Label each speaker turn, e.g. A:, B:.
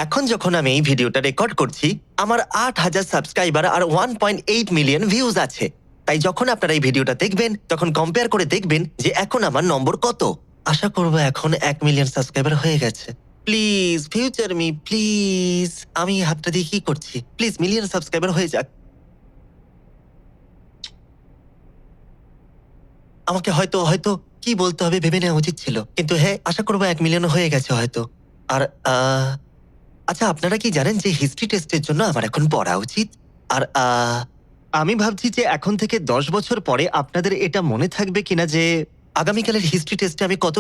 A: এখন যখন আমি এই ভিডিওটা রেকর্ড করছি আমার 8,000 সাবস্ক্রাইবার আর 1.8 মিলিয়ন ভিউজ আছে। তাই যখন আপনারা এই ভিডিওটা দেখবেন তখন কম্পেয়ার করে দেখবেন যে এখন আমার নম্বর কত। আশা করব এখন 1 মিলিয়ন সাবস্ক্রাইবার হয়ে গেছে। Please future me please. আমি এই হাতটা দিয়ে কি করছি? প্লিজ মিলিয়ন সাবস্ক্রাইবার হয়ে যাক। আমাকে হয়তো হয়তো কি বলতে হবে ভেবে নেওয়া উচিত ছিল, কিন্তু হ্যাঁ আশা করবো 1 মিলিয়ন হয়ে গেছে হয়তো। আর আচ্ছা, আপনারা কি জানেন যে হিস্ট্রি টেস্টের জন্য আমার এখন পড়া উচিত? আর আমি ভাবছি যে এখন থেকে 10 বছর পরে আপনাদের এটা মনে থাকবে কিনা যে আগামীকালের হিস্ট্রি টেস্টে আমি কত